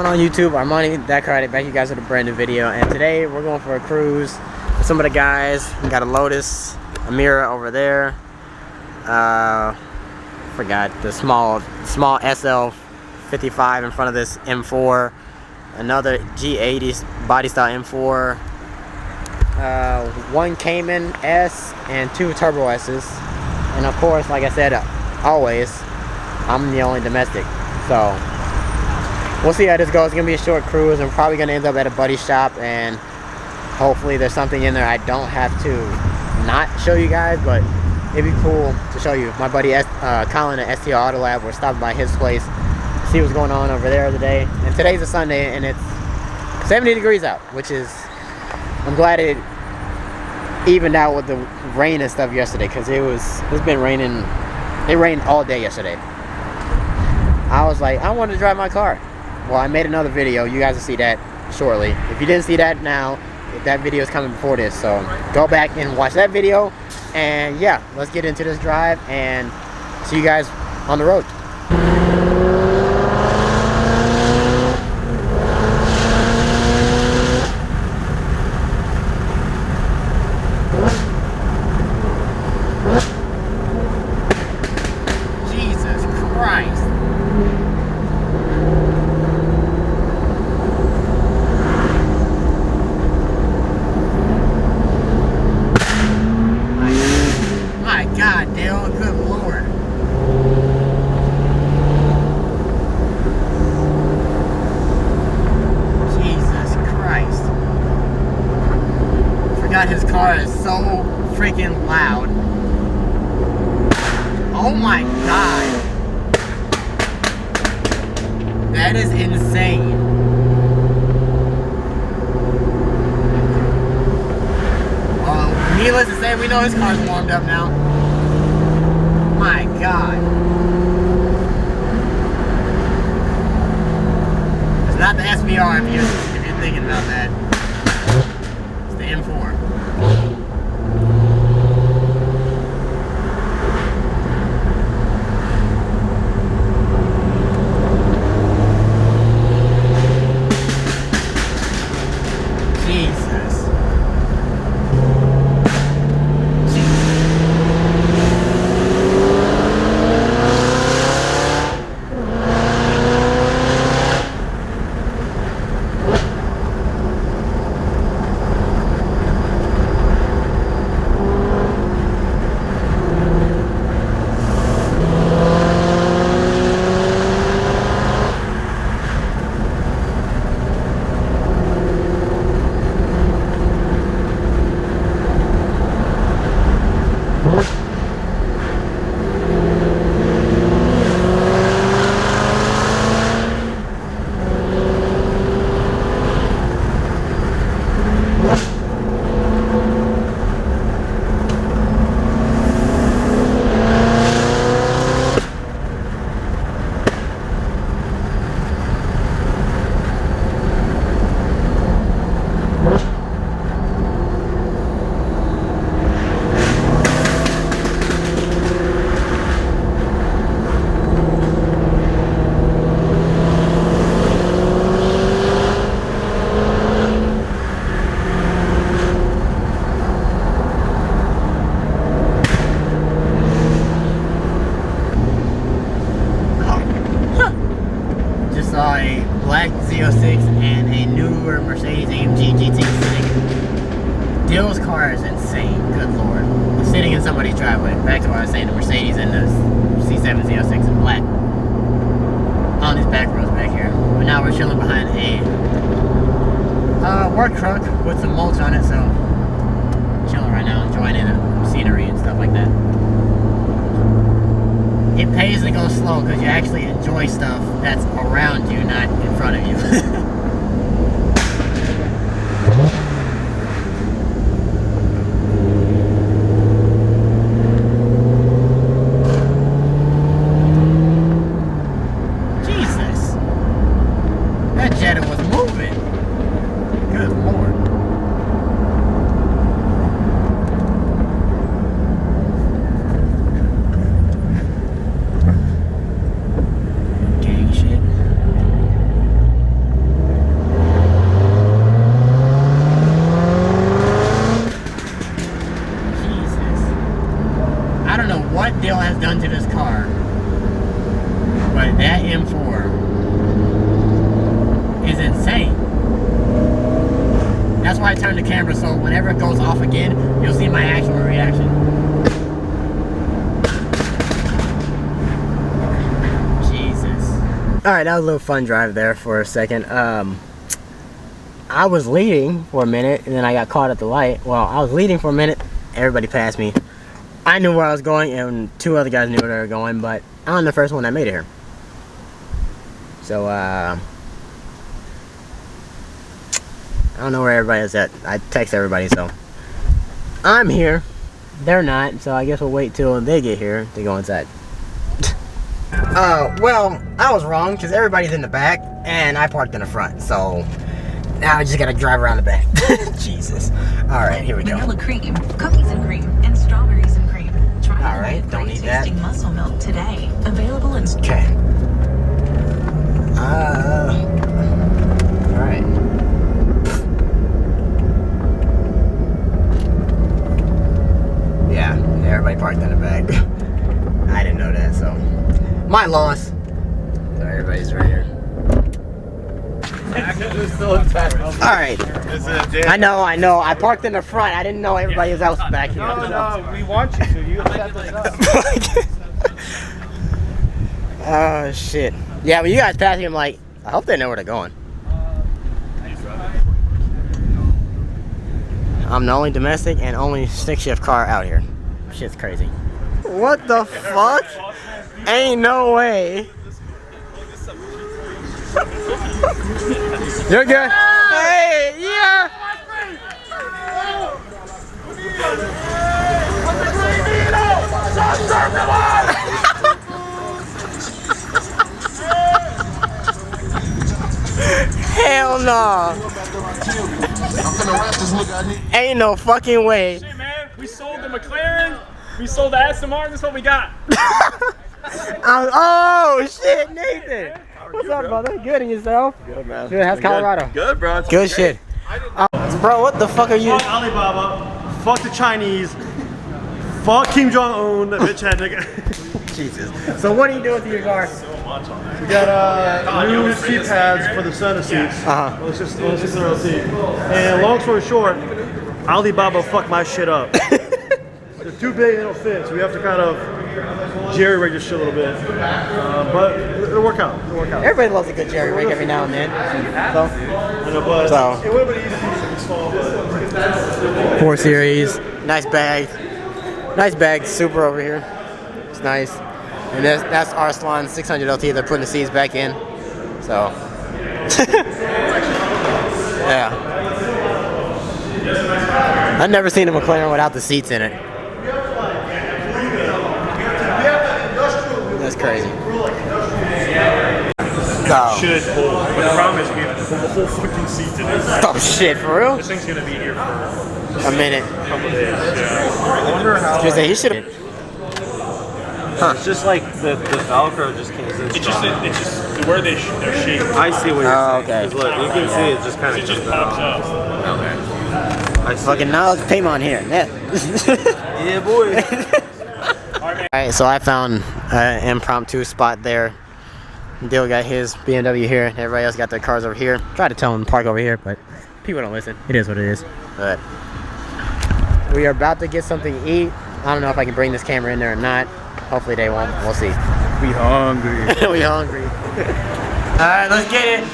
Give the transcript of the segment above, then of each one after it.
going on YouTube? Armani That Karate back you guys with a brand new video, and today we're going for a cruise with some of the guys. We got a Lotus, a Mira over there. Forgot the small SL 55 in front of this M4. Another G80 body style M4. One Cayman S and two Turbo S's. And of course, like I said, always, I'm the only domestic. So we'll see how this goes. It's gonna be a short cruise. I'm probably gonna end up at a buddy shop, and hopefully there's something in there I don't have to not show you guys, but it'd be cool to show you. My buddy Colin at STL Auto Lab, we're stopping by his place, see what's going on over there today. And today's a Sunday, and it's 70 degrees out, which is, I'm glad it evened out with the rain and stuff yesterday, because it's been raining. It rained all day yesterday. I was like, I want to drive my car. Well, I made another video. You guys will see that shortly. If you didn't see that now, that video is coming before this, so go back and watch that video. And yeah, let's get into this drive and see you guys on the road. Jesus Christ. God, Dale, good Lord. Jesus Christ. Forgot his car is so freaking loud. Oh my God. That is insane. Well, needless to say, we know his car's warmed up now. My God. It's not the SVR if you're thinking about that. It's the M4. Jesus. A black Z06 and a newer Mercedes AMG GT sitting. Dill's car is insane, good Lord. It's sitting in somebody's driveway. Back to what I was saying, the Mercedes and the C7 Z06 in black. On these back roads back here. But now we're chilling behind a work truck with some mulch on it, so chilling right now, enjoying the scenery and stuff like that. It pays to go slow because you actually enjoy stuff that's around you, not in front of you. Jesus. That Jetta was moving. Good Lord. Gang shit. deal has done to this car. But that M4 is insane. That's why I turned the camera so whenever it goes off again, you'll see my actual reaction. Jesus. Alright, that was a little fun drive there for a second. I was leading for a minute and then I got caught at the light. Well, I was leading for a minute, everybody passed me. I knew where I was going and two other guys knew where they were going, but I'm the first one that made it here. So, I don't know where everybody is at. I text everybody, so I'm here. They're not, so I guess we'll wait till they get here to go inside. Well, I was wrong because everybody's in the back and I parked in the front, so now I just gotta drive around the back. Jesus. All right, here we go. Vanilla cream, cookies and cream, and strawberries and cream. Try all right, don't need that. Tasting muscle milk today. Available in. Okay. All right. Yeah, everybody parked in the back. I didn't know that, so my loss. So everybody's right here. Alright. I know. I parked in the front. I didn't know everybody else was back here. No, we want you to. You set this up. Oh, shit. Yeah, when you guys passing, I'm like, I hope they know where they're going. I'm the only domestic and only stick shift car out here. Shit's crazy. What the fuck? Ain't no way. You're good. Hey, yeah. Hell no. Ain't no fucking way. Shit, man. We sold the McLaren. We sold the Aston Martin. That's what we got. Oh shit, Nathan. What's up, brother? Good, and yourself? Good, man. Good. How's Colorado? Good, bro. Good shit. Bro, what the fuck are you? Fuck Alibaba. Fuck the Chinese. Fuck Kim Jong-un. Bitch head nigga. Jesus. So what are you doing to your car? We got new seat pads for the center seats. Let's just the real seat. And long story short, Alibaba fucked my shit up. They're too big, they don't fit, so we have to kind of jerry-rig this shit a little bit. But it'll work out. Everybody loves a good jerry rig every now and then. It would have been easy to install, but 4 Series, nice bag. Nice bag, super over here. It's nice. And that's Arslan 600 LT. They're putting the seats back in. So, yeah. I've never seen a McLaren without the seats in it. That's crazy. should hold. But the problem is we have to pull the whole fucking seat in it. Oh shit, for real? This thing's gonna be here for a minute. A couple days. Yeah. I wonder how. He should have. Huh. It's just like the Velcro just can't. It's just where they're shaped. I see what you're saying. Okay. 'Cause look, you can see it just kind of. It just pops up. Okay. I see. Fucking knowledge Paymon here. Yeah. Yeah, boy. Alright, so I found an impromptu spot there. Dill got his BMW here. Everybody else got their cars over here. Try to tell them to park over here, but people don't listen. It is what it is. But we are about to get something to eat. I don't know if I can bring this camera in there or not. Hopefully they won't. We'll see. We hungry. We hungry. Alright, let's get it.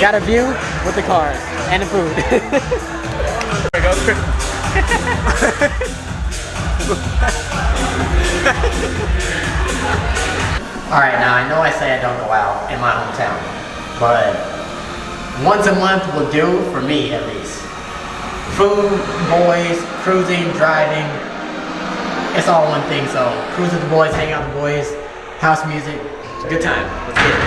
Got a view with the cars and the food. Alright, now I know I say I don't go out in my hometown, but once a month will do for me at least. Food, boys, cruising, driving, it's all one thing. So cruise with the boys, hang out with the boys, house music, it's a good time. Let's get it.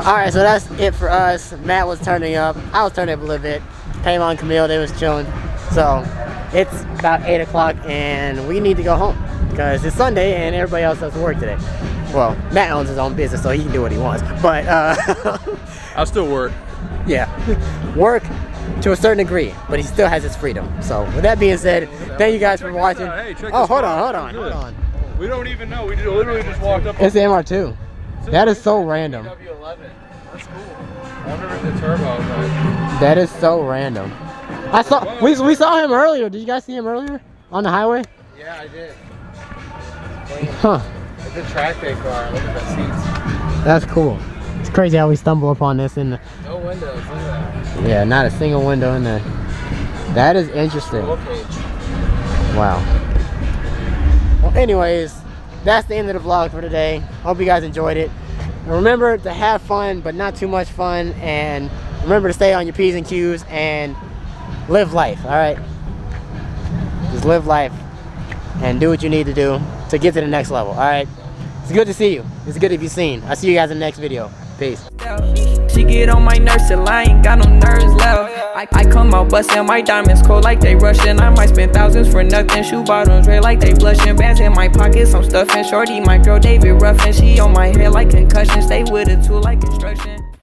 Alright, so that's it for us. Matt was turning up. I was turning up a little bit. Came on Camille, they was chilling. So it's about 8 o'clock and we need to go home because it's Sunday and everybody else has to work today. Well, Matt owns his own business, so he can do what he wants. But I'll still work. yeah, work to a certain degree, but he still has his freedom. So with that being said, thank you guys for watching. Hey, check Oh, this hold out. on. We don't even know. We literally just walked up. It's the MR2. That is so random. W11. That's cool. I wonder if the turbo. That is so random. I saw we saw him earlier. Did you guys see him earlier on the highway? Yeah, I did. Huh. It's a track day car. Look at the seats. That's cool. It's crazy how we stumble upon this in the. No windows. Look at that. Yeah, not a single window in there. That is interesting. Roll cage. Wow. Well, anyways, that's the end of the vlog for today. Hope you guys enjoyed it. And remember to have fun, but not too much fun. And remember to stay on your P's and Q's and live life, all right? Just live life and do what you need to do to get to the next level, all right? It's good to see you. It's good to be seen. I'll see you guys in the next video. Peace. She get on my nerves till I ain't got no nerves left. I come out bustin', my diamonds cold like they Russian. I might spend thousands for nothing. Shoe bottoms red like they blushing. Bands in my pockets, I'm stuffing. Shorty, my girl David Ruffin. She on my head like concussion. Stay with a tool like construction.